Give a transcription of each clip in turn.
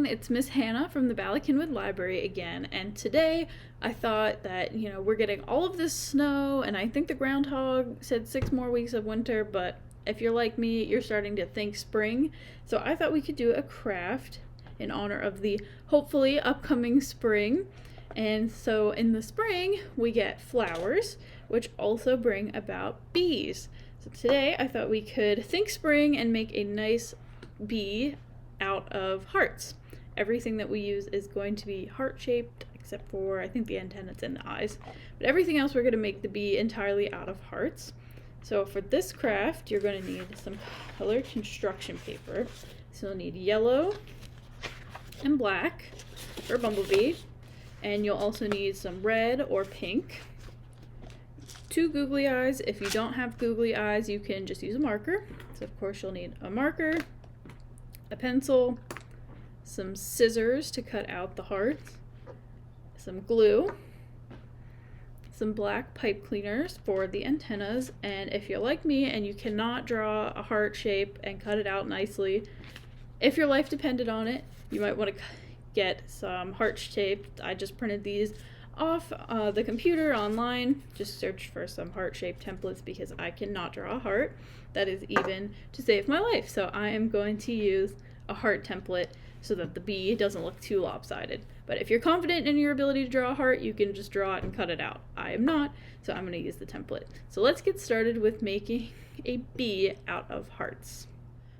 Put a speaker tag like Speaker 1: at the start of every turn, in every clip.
Speaker 1: it's Miss Hannah from the Ballykinwood Library again, and today I thought that, we're getting all of this snow, and I think the groundhog said 6 more weeks of winter, but if you're like me, you're starting to think spring, so I thought we could do a craft in honor of the hopefully upcoming spring. And so in the spring, we get flowers, which also bring about bees. So today I thought we could think spring and make a nice bee out of hearts. Everything that we use is going to be heart-shaped, except for, I think, the antennas and the eyes. But everything else, we're going to make the bee entirely out of hearts. So for this craft, you're going to need some colored construction paper. So you'll need yellow and black for a bumblebee. And you'll also need some red or pink. 2 googly eyes. If you don't have googly eyes, you can just use a marker. So of course you'll need a marker, a pencil, some scissors to cut out the hearts, some glue, some black pipe cleaners for the antennas, and if you're like me and you cannot draw a heart shape and cut it out nicely, if your life depended on it, you might want to get some heart shaped. I just printed these off the computer online. Just search for some heart-shaped templates because I cannot draw a heart. That is even to save my life. So I am going to use a heart template so that the bee doesn't look too lopsided. But if you're confident in your ability to draw a heart, you can just draw it and cut it out. I am not, so I'm going to use the template. So let's get started with making a bee out of hearts.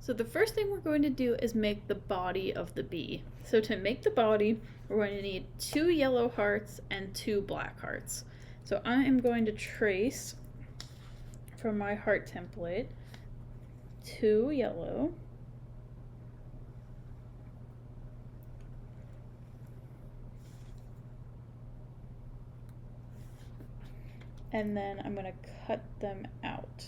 Speaker 1: So the first thing we're going to do is make the body of the bee. So to make the body, we're going to need 2 yellow hearts and 2 black hearts. So I am going to trace from my heart template 2 yellow, and then I'm going to cut them out.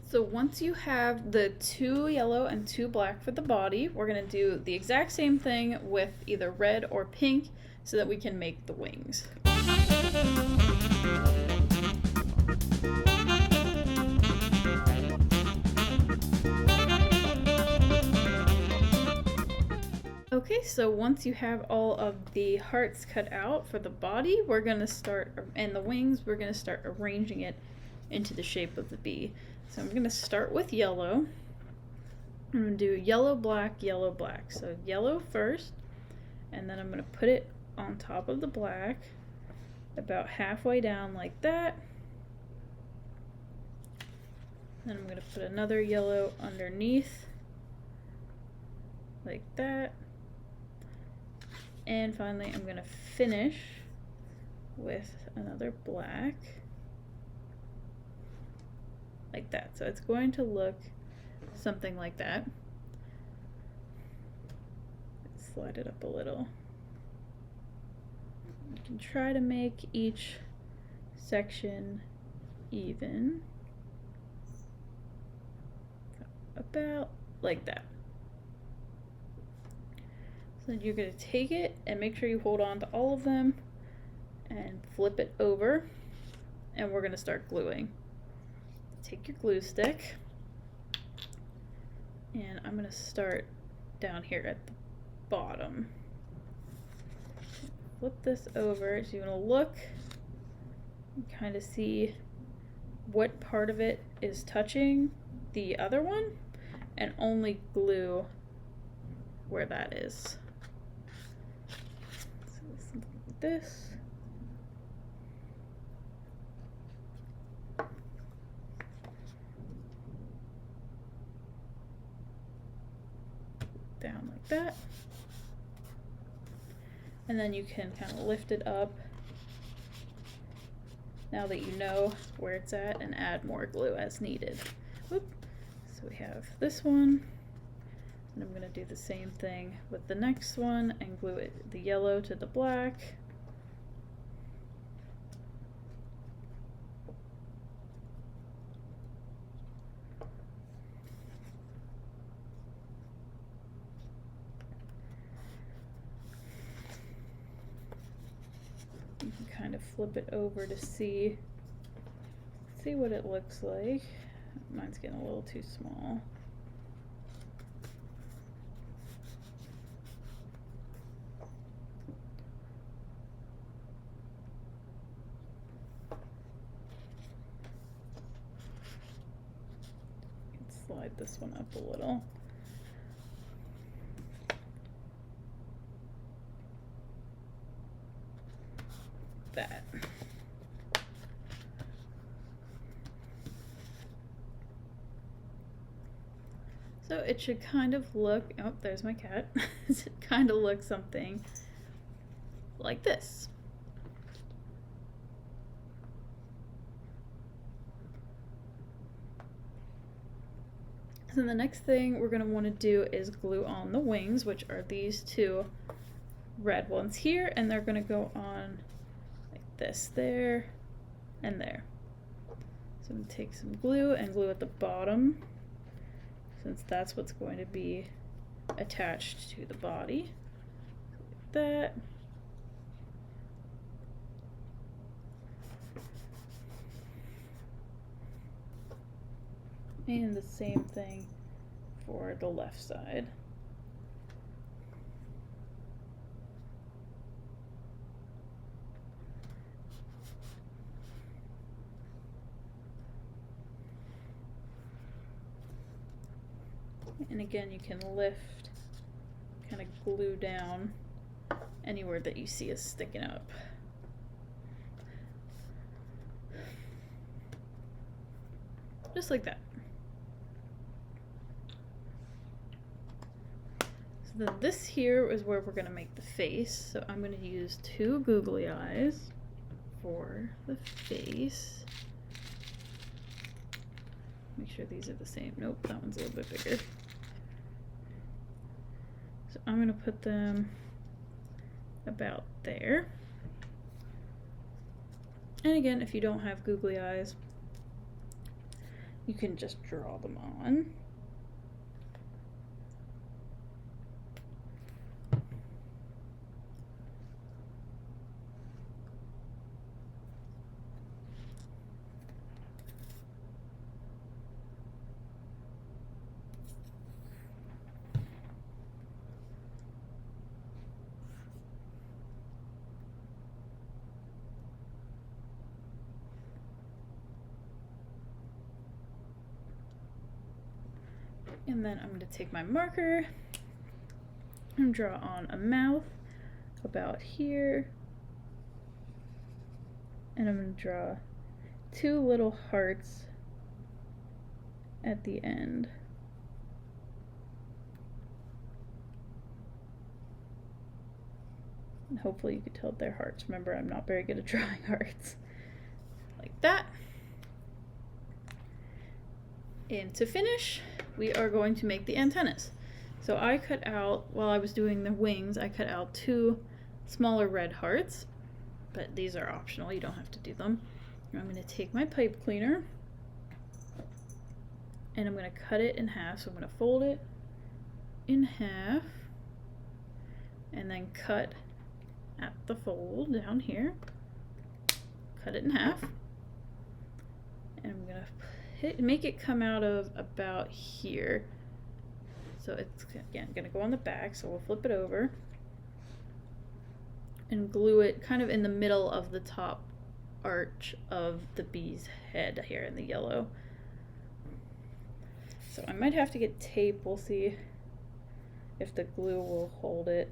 Speaker 1: So once you have the 2 yellow and 2 black for the body, we're going to do the exact same thing with either red or pink so that we can make the wings. Okay, so once you have all of the hearts cut out for the body, we're going to start, and the wings, we're going to start arranging it into the shape of the bee. So I'm going to start with yellow. I'm going to do yellow, black, yellow, black. So yellow first, and then I'm going to put it on top of the black, about halfway down like that. Then I'm going to put another yellow underneath, like that. And finally, I'm going to finish with another black, like that. So it's going to look something like that. Slide it up a little. You can try to make each section even. About like that. So you're going to take it and make sure you hold on to all of them and flip it over, and we're going to start gluing. Take your glue stick, and I'm going to start down here at the bottom. Flip this over, so you're going to look and kind of see what part of it is touching the other one, and only glue where that is. So something like this. Down like that. And then you can kind of lift it up now that you know where it's at and add more glue as needed. Whoop. So we have this one, and I'm going to do the same thing with the next one and glue it, the yellow to the black. You can kind of flip it over to see what it looks like. Mine's getting a little too small. Slide this one up a little. That. So it should kind of look, oh, there's my cat. It should kind of look something like this. So the next thing we're going to want to do is glue on the wings, which are these two red ones here, and they're going to go on like this, there, and there. So I'm going to take some glue and glue at the bottom, since that's what's going to be attached to the body. Like that. And the same thing for the left side. And again, you can lift, kind of glue down anywhere that you see is sticking up. Just like that. So then this here is where we're going to make the face. So I'm going to use two googly eyes for the face. Make sure these are the same. Nope, that one's a little bit bigger. So I'm going to put them about there. And again, if you don't have googly eyes, you can just draw them on. And then I'm going to take my marker and draw on a mouth about here. And I'm going to draw two little hearts at the end. And hopefully you can tell they're hearts. Remember, I'm not very good at drawing hearts. Like that. And to finish, we are going to make the antennas. So I cut out, while I was doing the wings, I cut out two smaller red hearts, but these are optional, you don't have to do them. I'm going to take my pipe cleaner and I'm going to cut it in half. So I'm going to fold it in half and then cut at the fold down here. Cut it in half. And I'm going to make it come out of about here. So it's again going to go on the back, so we'll flip it over and glue it kind of in the middle of the top arch of the bee's head here in the yellow. So I might have to get tape. We'll see if the glue will hold it.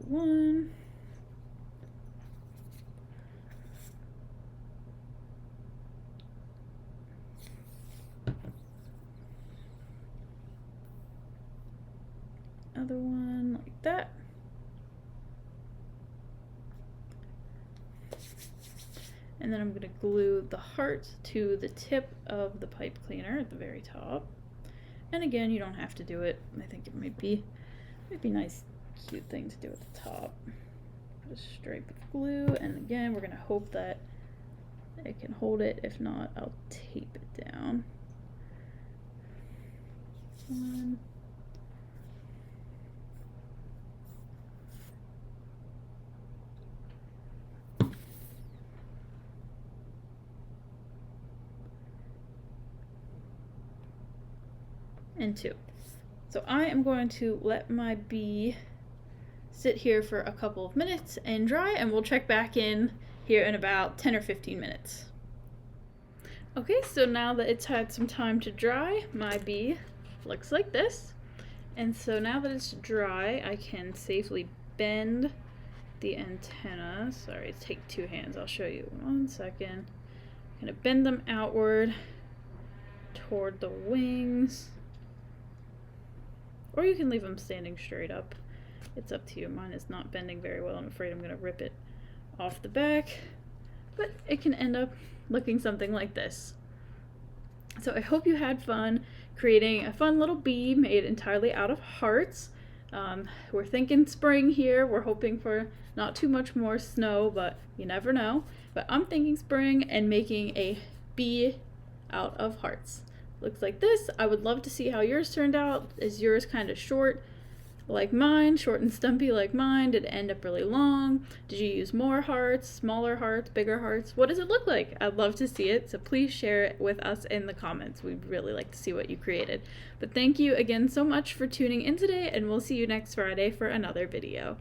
Speaker 1: One. Other one like that. And then I'm going to glue the heart to the tip of the pipe cleaner at the very top. And again, you don't have to do it. I think it might be nice, cute thing to do at the top. Put a stripe of glue, and again, we're going to hope that it can hold it. If not, I'll tape it down. One. And 2. So I am going to let my bee sit here for a couple of minutes and dry, and we'll check back in here in about 10 or 15 minutes. Okay, so now that it's had some time to dry, my bee looks like this. And so now that it's dry, I can safely bend the antenna. Sorry, take 2 hands. I'll show you. 1 second. I'm gonna bend them outward toward the wings. Or you can leave them standing straight up. It's up to you. Mine is not bending very well. I'm afraid I'm going to rip it off the back. But it can end up looking something like this. So I hope you had fun creating a fun little bee made entirely out of hearts. We're thinking spring here. We're hoping for not too much more snow, but you never know. But I'm thinking spring and making a bee out of hearts. Looks like this. I would love to see how yours turned out. Is yours kind of short like mine, short and stumpy like mine? Did it end up really long? Did you use more hearts, smaller hearts, bigger hearts? What does it look like? I'd love to see it, so please share it with us in the comments. We'd really like to see what you created. But thank you again so much for tuning in today, and we'll see you next Friday for another video.